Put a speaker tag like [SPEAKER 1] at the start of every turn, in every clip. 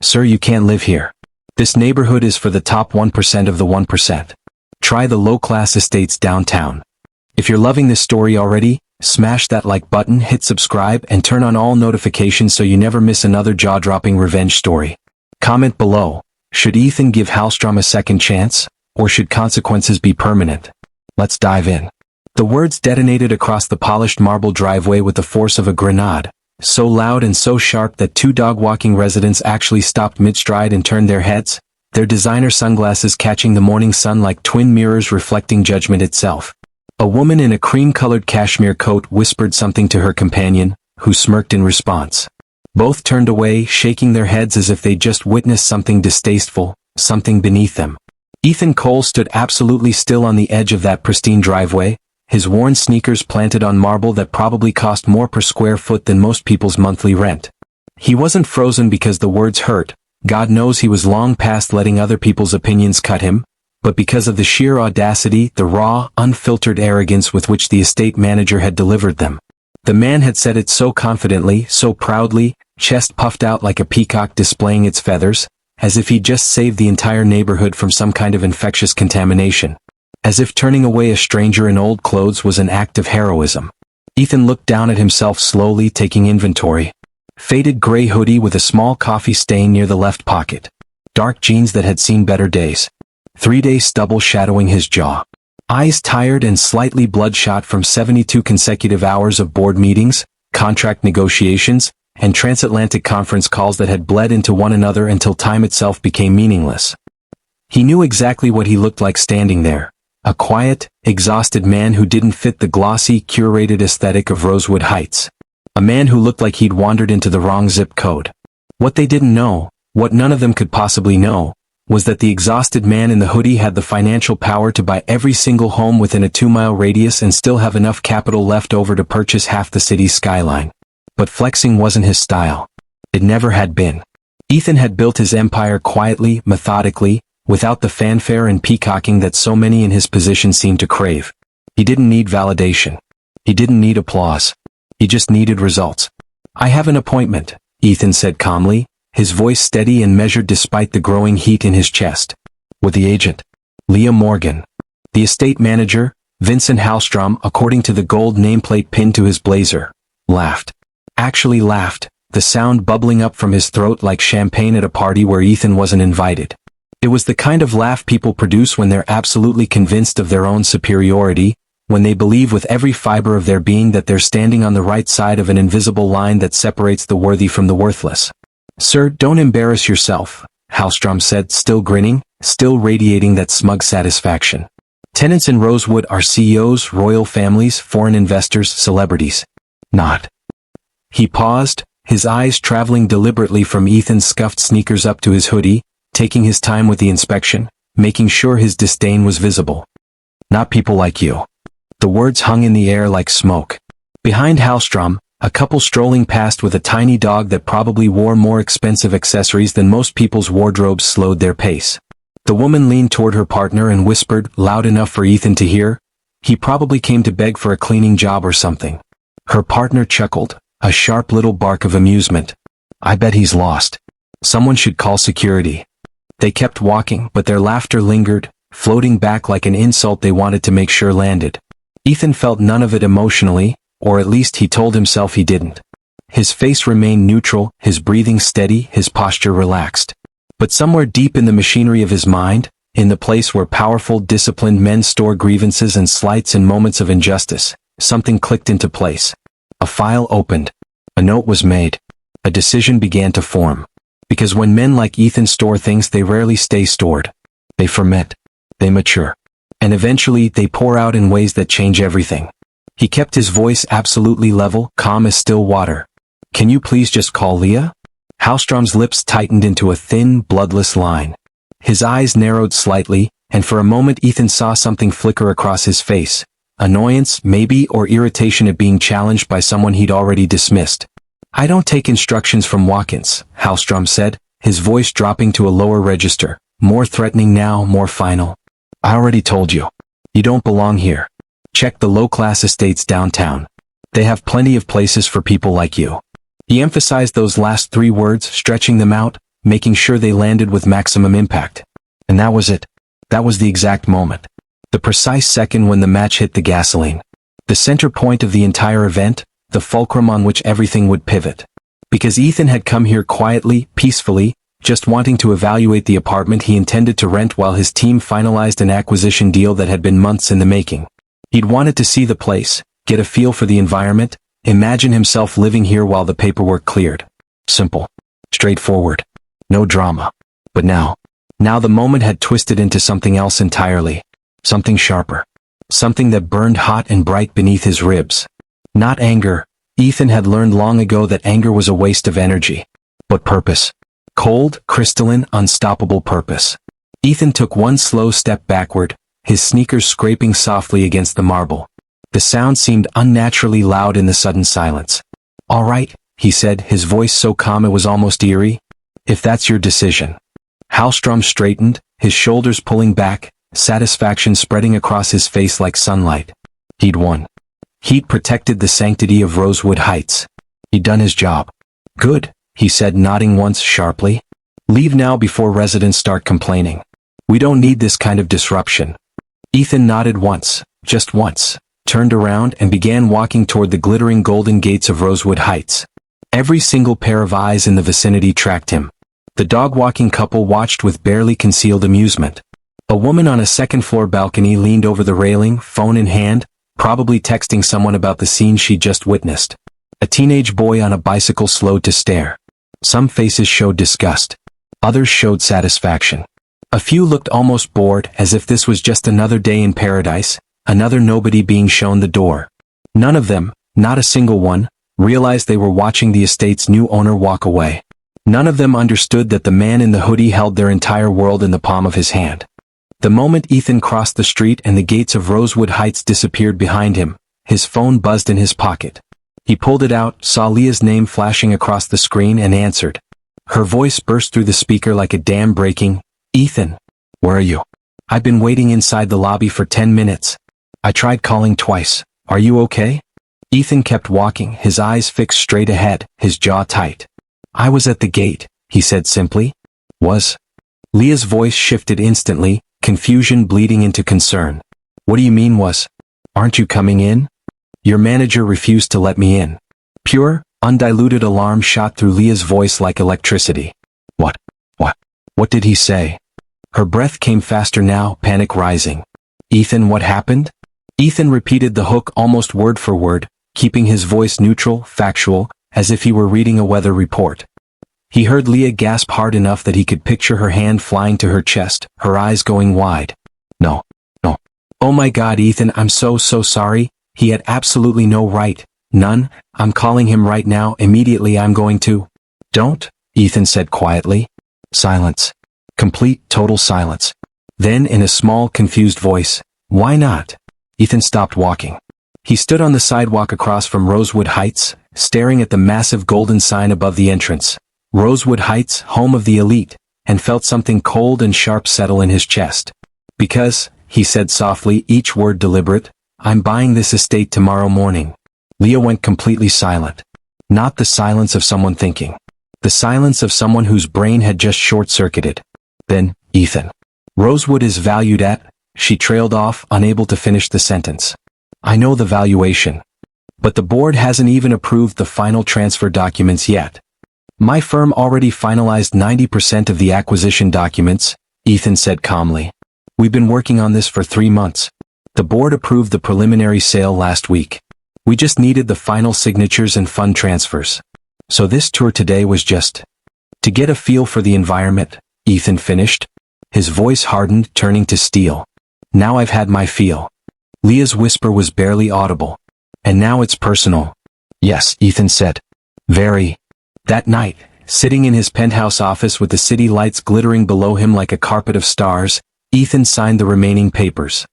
[SPEAKER 1] "Sir, you can't live here. This neighborhood is for the top 1% of the 1%. Try the low-class estates downtown." If you're loving this story already, smash that like button, hit subscribe, and turn on all notifications so you never miss another jaw-dropping revenge story. Comment below, should Ethan give Halstrom a second chance, or should consequences be permanent? Let's dive in. The words detonated across the polished marble driveway with the force of a grenade, so loud and so sharp that two dog-walking residents actually stopped mid-stride and turned their heads, their designer sunglasses catching the morning sun like twin mirrors reflecting judgment itself. A woman in a cream-colored cashmere coat whispered something to her companion, who smirked in response. Both turned away, shaking their heads as if they'd just witnessed something distasteful, something beneath them. Ethan Cole stood absolutely still on the edge of that pristine driveway, his worn sneakers planted on marble that probably cost more per square foot than most people's monthly rent. He wasn't frozen because the words hurt, God knows he was long past letting other people's opinions cut him, but because of the sheer audacity, the raw, unfiltered arrogance with which the estate manager had delivered them. The man had said it so confidently, so proudly, chest puffed out like a peacock displaying its feathers, as if he'd just saved the entire neighborhood from some kind of infectious contamination. As if turning away a stranger in old clothes was an act of heroism. Ethan looked down at himself slowly, taking inventory. Faded gray hoodie with a small coffee stain near the left pocket. Dark jeans that had seen better days. 3-day stubble shadowing his jaw. Eyes tired and slightly bloodshot from 72 consecutive hours of board meetings, contract negotiations, and transatlantic conference calls that had bled into one another until time itself became meaningless. He knew exactly what he looked like standing there. A quiet, exhausted man who didn't fit the glossy, curated aesthetic of Rosewood Heights. A man who looked like he'd wandered into the wrong zip code. What they didn't know, what none of them could possibly know, was that the exhausted man in the hoodie had the financial power to buy every single home within a 2-mile radius and still have enough capital left over to purchase half the city's skyline. But flexing wasn't his style. It never had been. Ethan had built his empire quietly, methodically, without the fanfare and peacocking that so many in his position seemed to crave. He didn't need validation. He didn't need applause. He just needed results. "I have an appointment," Ethan said calmly, his voice steady and measured despite the growing heat in his chest. "With the agent, Leah Morgan." The estate manager, Vincent Halstrom, according to the gold nameplate pinned to his blazer, laughed. Actually laughed, the sound bubbling up from his throat like champagne at a party where Ethan wasn't invited. It was the kind of laugh people produce when they're absolutely convinced of their own superiority, when they believe with every fiber of their being that they're standing on the right side of an invisible line that separates the worthy from the worthless. "Sir, don't embarrass yourself," Halstrom said, still grinning, still radiating that smug satisfaction. "Tenants in Rosewood are CEOs, royal families, foreign investors, celebrities. Not." He paused, his eyes traveling deliberately from Ethan's scuffed sneakers up to his hoodie, taking his time with the inspection, making sure his disdain was visible. "Not people like you." The words hung in the air like smoke. Behind Halstrom, a couple strolling past with a tiny dog that probably wore more expensive accessories than most people's wardrobes slowed their pace. The woman leaned toward her partner and whispered, loud enough for Ethan to hear, "He probably came to beg for a cleaning job or something." Her partner chuckled, a sharp little bark of amusement. "I bet he's lost. Someone should call security." They kept walking, but their laughter lingered, floating back like an insult they wanted to make sure landed. Ethan felt none of it emotionally, or at least he told himself he didn't. His face remained neutral, his breathing steady, his posture relaxed. But somewhere deep in the machinery of his mind, in the place where powerful, disciplined men store grievances and slights in moments of injustice, something clicked into place. A file opened. A note was made. A decision began to form. Because when men like Ethan store things, they rarely stay stored. They ferment. They mature. And eventually, they pour out in ways that change everything. He kept his voice absolutely level, calm as still water. "Can you please just call Leah?" Halstrom's lips tightened into a thin, bloodless line. His eyes narrowed slightly, and for a moment Ethan saw something flicker across his face. Annoyance, maybe, or irritation at being challenged by someone he'd already dismissed. "I don't take instructions from walk-ins," Halstrom said, his voice dropping to a lower register, more threatening now, more final. "I already told you. You don't belong here. Check the low-class estates downtown. They have plenty of places for people like you." He emphasized those last 3 words, stretching them out, making sure they landed with maximum impact. And that was it. That was the exact moment. The precise second when the match hit the gasoline. The center point of the entire event, the fulcrum on which everything would pivot. Because Ethan had come here quietly, peacefully, just wanting to evaluate the apartment he intended to rent while his team finalized an acquisition deal that had been months in the making. He'd wanted to see the place, get a feel for the environment, imagine himself living here while the paperwork cleared. Simple. Straightforward. No drama. But now the moment had twisted into something else entirely. Something sharper. Something that burned hot and bright beneath his ribs. Not anger. Ethan had learned long ago that anger was a waste of energy. But purpose. Cold, crystalline, unstoppable purpose. Ethan took one slow step backward, his sneakers scraping softly against the marble. The sound seemed unnaturally loud in the sudden silence. "All right," he said, his voice so calm it was almost eerie. "If that's your decision." Halstrom straightened, his shoulders pulling back, satisfaction spreading across his face like sunlight. He'd won. He'd protected the sanctity of Rosewood Heights. He'd done his job. "Good," he said, nodding once sharply. "Leave now before residents start complaining. We don't need this kind of disruption." Ethan nodded once, just once, turned around and began walking toward the glittering golden gates of Rosewood Heights. Every single pair of eyes in the vicinity tracked him. The dog-walking couple watched with barely concealed amusement. A woman on a second-floor balcony leaned over the railing, phone in hand, probably texting someone about the scene she'd just witnessed. A teenage boy on a bicycle slowed to stare. Some faces showed disgust. Others showed satisfaction. A few looked almost bored, as if this was just another day in paradise, another nobody being shown the door. None of them, not a single one, realized they were watching the estate's new owner walk away. None of them understood that the man in the hoodie held their entire world in the palm of his hand. The moment Ethan crossed the street and the gates of Rosewood Heights disappeared behind him, his phone buzzed in his pocket. He pulled it out, saw Leah's name flashing across the screen and answered. Her voice burst through the speaker like a dam breaking. "Ethan, where are you? I've been waiting inside the lobby for 10 minutes. I tried calling twice. Are you okay?" Ethan kept walking, his eyes fixed straight ahead, his jaw tight. "I was at the gate," he said simply. "Was?" Leah's voice shifted instantly, confusion bleeding into concern. "What do you mean was? Aren't you coming in? Your manager refused to let me in." Pure, undiluted alarm shot through Leah's voice like electricity. What did he say?" Her breath came faster now, panic rising. "Ethan, what happened?" Ethan repeated the hook almost word for word, keeping his voice neutral, factual, as if he were reading a weather report. He heard Leah gasp hard enough that he could picture her hand flying to her chest, her eyes going wide. No. "Oh my God, Ethan, I'm so sorry. He had absolutely no right. None. I'm calling him right now, immediately I'm going to." "Don't," Ethan said quietly. Silence. Complete, total silence. Then in a small, confused voice, "Why not?" Ethan stopped walking. He stood on the sidewalk across from Rosewood Heights, staring at the massive golden sign above the entrance. Rosewood Heights, home of the elite, and felt something cold and sharp settle in his chest. "Because," he said softly, each word deliberate, "I'm buying this estate tomorrow morning." Leah went completely silent. Not the silence of someone thinking. The silence of someone whose brain had just short-circuited. Then, "Ethan. Rosewood is valued at," she trailed off, unable to finish the sentence. "I know the valuation. But the board hasn't even approved the final transfer documents yet. My firm already finalized 90% of the acquisition documents," Ethan said calmly. "We've been working on this for 3 months. The board approved the preliminary sale last week. We just needed the final signatures and fund transfers. So this tour today was just to get a feel for the environment," Ethan finished. His voice hardened, turning to steel. "Now I've had my feel." Leah's whisper was barely audible. "And now it's personal." "Yes," Ethan said. "Very." That night, sitting in his penthouse office with the city lights glittering below him like a carpet of stars, Ethan signed the remaining papers.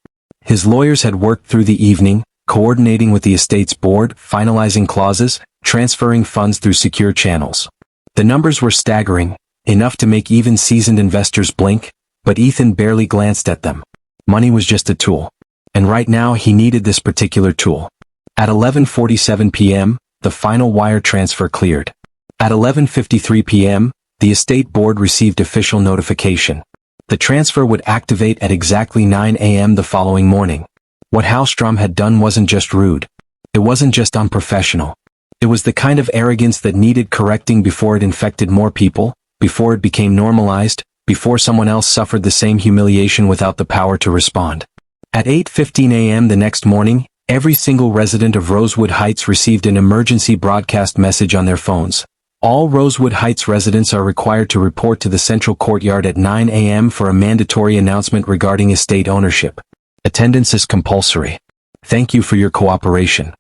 [SPEAKER 1] His lawyers had worked through the evening, coordinating with the estate's board, finalizing clauses, transferring funds through secure channels. The numbers were staggering, enough to make even seasoned investors blink, but Ethan barely glanced at them. Money was just a tool. And right now he needed this particular tool. At 11:47 p.m., the final wire transfer cleared. At 11:53 p.m., The estate board received official notification. The transfer would activate at exactly 9 a.m. the following morning. What Halstrom had done wasn't just rude. It wasn't just unprofessional. It was the kind of arrogance that needed correcting before it infected more people, before it became normalized, before someone else suffered the same humiliation without the power to respond. At 8:15 a.m. the next morning, every single resident of Rosewood Heights received an emergency broadcast message on their phones. All Rosewood Heights residents are required to report to the central courtyard at 9 a.m. for a mandatory announcement regarding estate ownership. Attendance is compulsory. Thank you for your cooperation.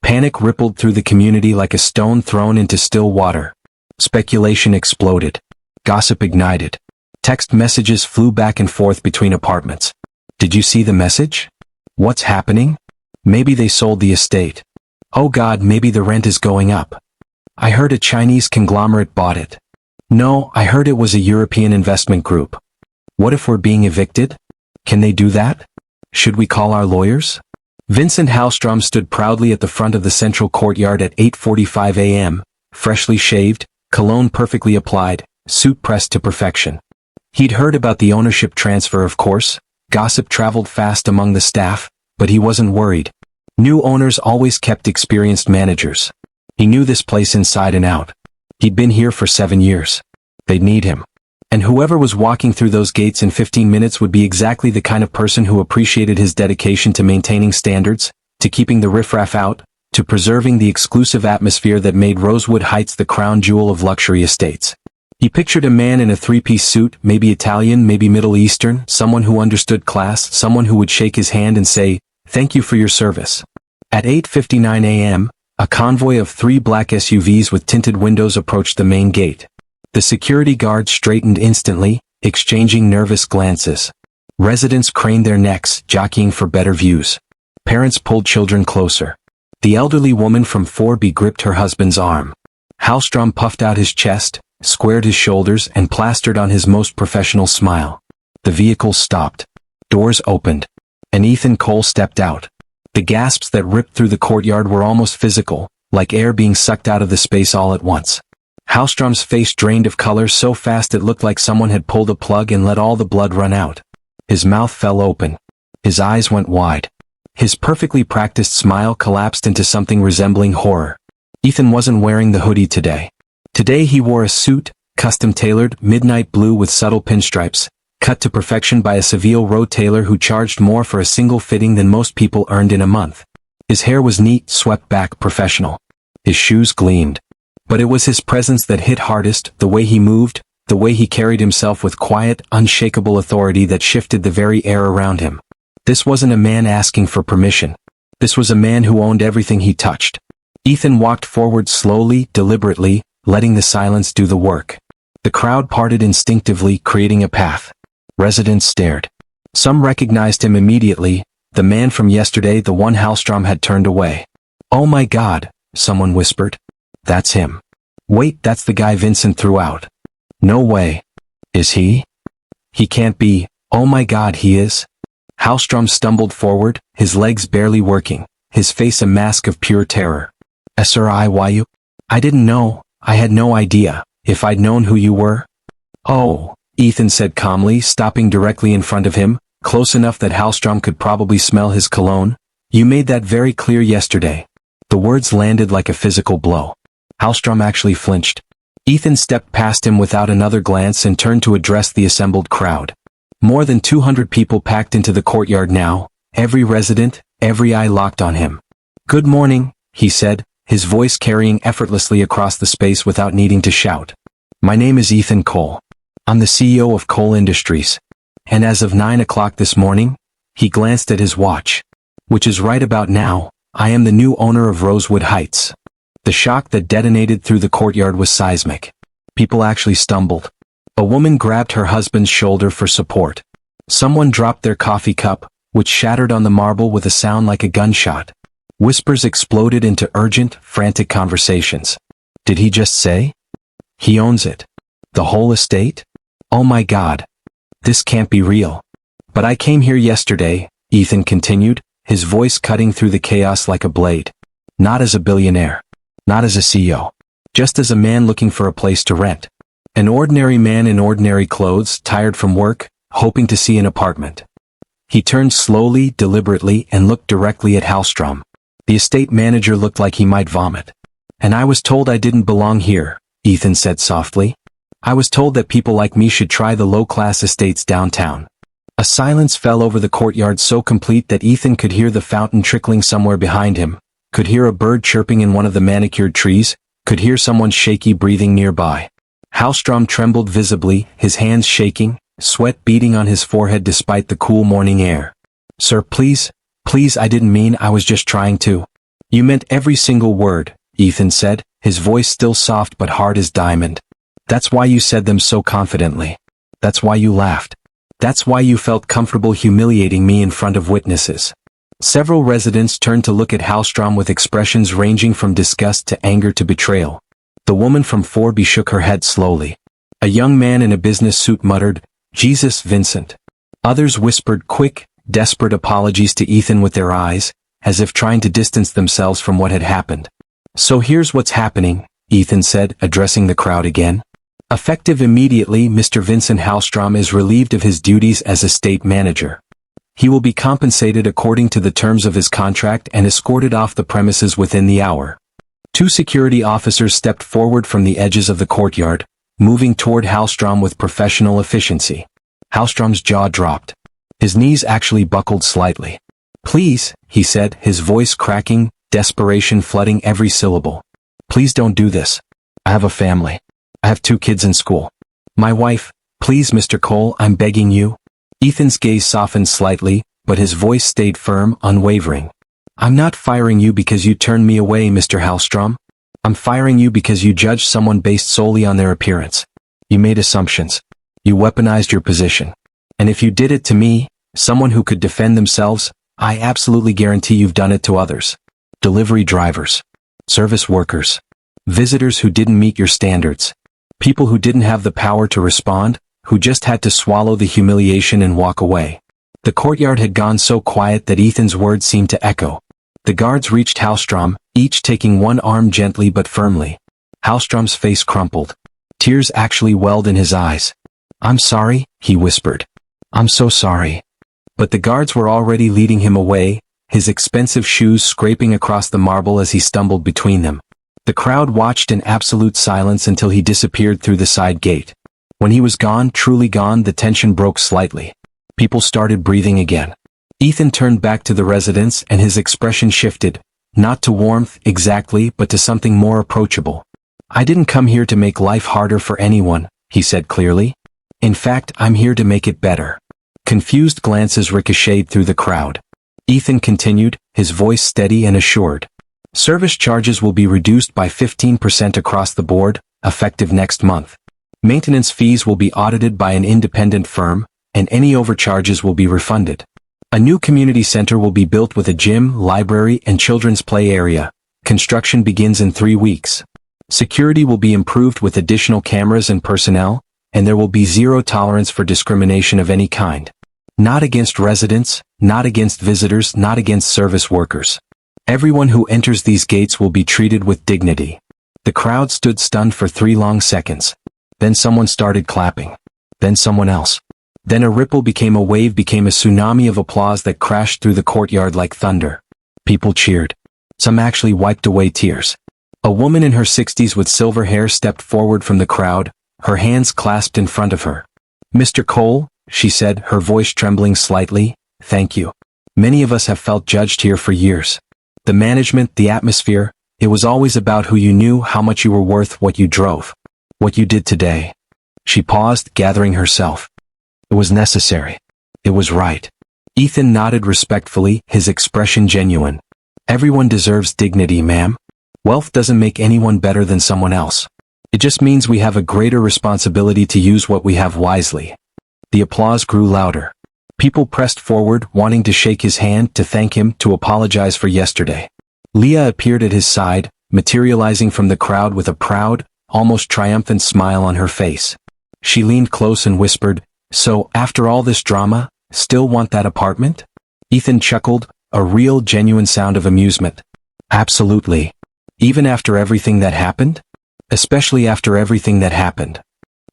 [SPEAKER 1] Panic rippled through the community like a stone thrown into still water. Speculation exploded. Gossip ignited. Text messages flew back and forth between apartments. Did you see the message? What's happening? Maybe they sold the estate. Oh God, maybe the rent is going up. I heard a Chinese conglomerate bought it. No, I heard it was a European investment group. What if we're being evicted? Can they do that? Should we call our lawyers? Vincent Halstrom stood proudly at the front of the central courtyard at 8:45 a.m., freshly shaved, cologne perfectly applied, suit pressed to perfection. He'd heard about the ownership transfer, of course. Gossip traveled fast among the staff, but he wasn't worried. New owners always kept experienced managers. He knew this place inside and out. He'd been here for 7 years. They'd need him. And whoever was walking through those gates in 15 minutes would be exactly the kind of person who appreciated his dedication to maintaining standards, to keeping the riffraff out, to preserving the exclusive atmosphere that made Rosewood Heights the crown jewel of luxury estates. He pictured a man in a three-piece suit, maybe Italian, maybe Middle Eastern, someone who understood class, someone who would shake his hand and say, "Thank you for your service." At 8:59 a.m., a convoy of 3 black SUVs with tinted windows approached the main gate. The security guards straightened instantly, exchanging nervous glances. Residents craned their necks, jockeying for better views. Parents pulled children closer. The elderly woman from 4B gripped her husband's arm. Halstrom puffed out his chest, squared his shoulders, and plastered on his most professional smile. The vehicle stopped. Doors opened. And Ethan Cole stepped out. The gasps that ripped through the courtyard were almost physical, like air being sucked out of the space all at once. Halstrom's face drained of color so fast it looked like someone had pulled a plug and let all the blood run out. His mouth fell open. His eyes went wide. His perfectly practiced smile collapsed into something resembling horror. Ethan wasn't wearing the hoodie today. Today he wore a suit, custom-tailored, midnight blue with subtle pinstripes, cut to perfection by a Seville Row tailor who charged more for a single fitting than most people earned in a month. His hair was neat, swept back, professional. His shoes gleamed. But it was his presence that hit hardest, the way he moved, the way he carried himself with quiet, unshakable authority that shifted the very air around him. This wasn't a man asking for permission. This was a man who owned everything he touched. Ethan walked forward slowly, deliberately, letting the silence do the work. The crowd parted instinctively, creating a path. Residents stared. Some recognized him immediately, the man from yesterday, the one Halstrom had turned away. "Oh my God," someone whispered. "That's him." "Wait, that's the guy Vincent threw out." "No way." "Is he?" "He can't be." "Oh my God, he is." Halstrom stumbled forward, his legs barely working, his face a mask of pure terror. "Sriyu? I didn't know, I had no idea. If I'd known who you were." "Oh," Ethan said calmly, stopping directly in front of him, close enough that Halstrom could probably smell his cologne. "You made that very clear yesterday." The words landed like a physical blow. Halstrom actually flinched. Ethan stepped past him without another glance and turned to address the assembled crowd. More than 200 people packed into the courtyard now, every resident, every eye locked on him. "Good morning," he said, his voice carrying effortlessly across the space without needing to shout. "My name is Ethan Cole. I'm the CEO of Cole Industries. And as of 9 o'clock this morning," he glanced at his watch, "which is right about now, I am the new owner of Rosewood Heights." The shock that detonated through the courtyard was seismic. People actually stumbled. A woman grabbed her husband's shoulder for support. Someone dropped their coffee cup, which shattered on the marble with a sound like a gunshot. Whispers exploded into urgent, frantic conversations. Did he just say? He owns it. The whole estate? Oh my God. This can't be real. But I came here yesterday, Ethan continued, his voice cutting through the chaos like a blade. Not as a billionaire. Not as a CEO. Just as a man looking for a place to rent. An ordinary man in ordinary clothes, tired from work, hoping to see an apartment. He turned slowly, deliberately, and looked directly at Halstrom. The estate manager looked like he might vomit. "And I was told I didn't belong here," Ethan said softly. "I was told that people like me should try the low-class estates downtown." A silence fell over the courtyard so complete that Ethan could hear the fountain trickling somewhere behind him, could hear a bird chirping in one of the manicured trees, could hear someone's shaky breathing nearby. Halstrom trembled visibly, his hands shaking, sweat beading on his forehead despite the cool morning air. "Sir, please, I didn't mean, I was just trying to." "You meant every single word," Ethan said, his voice still soft but hard as diamond. "That's why you said them so confidently. That's why you laughed. That's why you felt comfortable humiliating me in front of witnesses." Several residents turned to look at Halstrom with expressions ranging from disgust to anger to betrayal. The woman from 4B shook her head slowly. A young man in a business suit muttered, "Jesus, Vincent." Others whispered quick, desperate apologies to Ethan with their eyes, as if trying to distance themselves from what had happened. "So here's what's happening," Ethan said, addressing the crowd again. "Effective immediately, Mr. Vincent Halstrom is relieved of his duties as estate manager. He will be compensated according to the terms of his contract and escorted off the premises within the hour." Two security officers stepped forward from the edges of the courtyard, moving toward Halstrom with professional efficiency. Halstrom's jaw dropped. His knees actually buckled slightly. "Please," he said, his voice cracking, desperation flooding every syllable. "Please don't do this. I have a family. I have 2 kids in school. My wife, please Mr. Cole, I'm begging you." Ethan's gaze softened slightly, but his voice stayed firm, unwavering. "I'm not firing you because you turned me away, Mr. Halstrom. I'm firing you because you judged someone based solely on their appearance. You made assumptions. You weaponized your position. And if you did it to me, someone who could defend themselves, I absolutely guarantee you've done it to others. Delivery drivers. Service workers. Visitors who didn't meet your standards. People who didn't have the power to respond, who just had to swallow the humiliation and walk away." The courtyard had gone so quiet that Ethan's words seemed to echo. The guards reached Halstrom, each taking one arm gently but firmly. Halstrom's face crumpled. Tears actually welled in his eyes. "I'm sorry," he whispered. "I'm so sorry." But the guards were already leading him away, his expensive shoes scraping across the marble as he stumbled between them. The crowd watched in absolute silence until he disappeared through the side gate. When he was gone, truly gone, the tension broke slightly. People started breathing again. Ethan turned back to the residents and his expression shifted, not to warmth exactly, but to something more approachable. "I didn't come here to make life harder for anyone," he said clearly. "In fact, I'm here to make it better." Confused glances ricocheted through the crowd. Ethan continued, his voice steady and assured. "Service charges will be reduced by 15% across the board, effective next month. Maintenance fees will be audited by an independent firm, and any overcharges will be refunded. A new community center will be built with a gym, library, and children's play area. Construction begins in 3 weeks. Security will be improved with additional cameras and personnel, and there will be zero tolerance for discrimination of any kind. Not against residents, not against visitors, not against service workers. Everyone who enters these gates will be treated with dignity." The crowd stood stunned for 3 long seconds. Then someone started clapping. Then someone else. Then a ripple became a wave, became a tsunami of applause that crashed through the courtyard like thunder. People cheered. Some actually wiped away tears. A woman in her 60s with silver hair stepped forward from the crowd, her hands clasped in front of her. "Mr. Cole," she said, her voice trembling slightly, "thank you. Many of us have felt judged here for years. The management, the atmosphere, it was always about who you knew, how much you were worth, what you drove. What you did today." She paused, gathering herself. "It was necessary. It was right." Ethan nodded respectfully, his expression genuine. "Everyone deserves dignity, ma'am. Wealth doesn't make anyone better than someone else. It just means we have a greater responsibility to use what we have wisely." The applause grew louder. People pressed forward, wanting to shake his hand, to thank him, to apologize for yesterday. Leah appeared at his side, materializing from the crowd with a proud, almost triumphant smile on her face. She leaned close and whispered, "So, after all this drama, still want that apartment?" Ethan chuckled, a real genuine sound of amusement. "Absolutely. Even after everything that happened? Especially after everything that happened."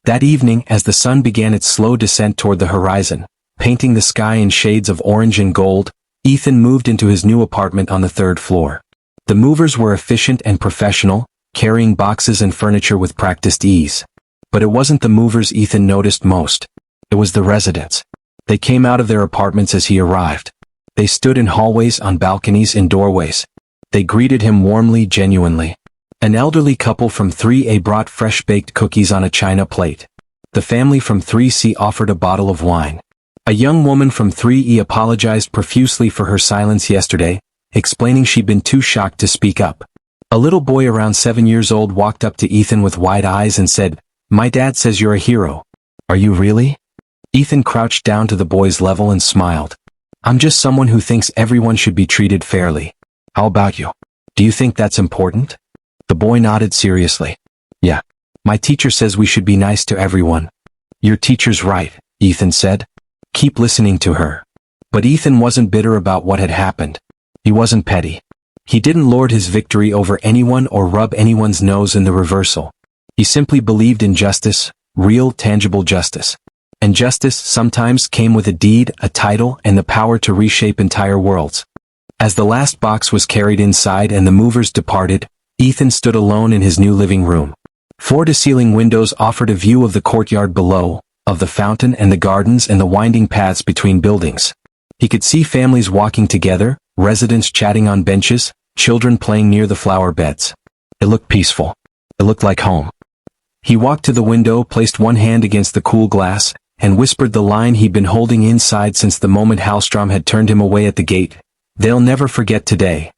[SPEAKER 1] That evening, as the sun began its slow descent toward the horizon, painting the sky in shades of orange and gold, Ethan moved into his new apartment on the 3rd floor. The movers were efficient and professional, carrying boxes and furniture with practiced ease. But it wasn't the movers Ethan noticed most. It was the residents. They came out of their apartments as he arrived. They stood in hallways, on balconies, in doorways. They greeted him warmly, genuinely. An elderly couple from 3A brought fresh-baked cookies on a china plate. The family from 3C offered a bottle of wine. A young woman from 3E apologized profusely for her silence yesterday, explaining she'd been too shocked to speak up. A little boy around 7 years old walked up to Ethan with wide eyes and said, "My dad says you're a hero." "Are you really?" Ethan crouched down to the boy's level and smiled. "I'm just someone who thinks everyone should be treated fairly. How about you? Do you think that's important?" The boy nodded seriously. "Yeah. My teacher says we should be nice to everyone." "Your teacher's right," Ethan said. "Keep listening to her." But Ethan wasn't bitter about what had happened. He wasn't petty. He didn't lord his victory over anyone or rub anyone's nose in the reversal. He simply believed in justice, real, tangible justice. And justice sometimes came with a deed, a title, and the power to reshape entire worlds. As the last box was carried inside and the movers departed, Ethan stood alone in his new living room. Floor-to-ceiling windows offered a view of the courtyard below, of the fountain and the gardens and the winding paths between buildings. He could see families walking together, residents chatting on benches, children playing near the flower beds. It looked peaceful. It looked like home. He walked to the window, placed one hand against the cool glass, and whispered the line he'd been holding inside since the moment Halstrom had turned him away at the gate. "They'll never forget today."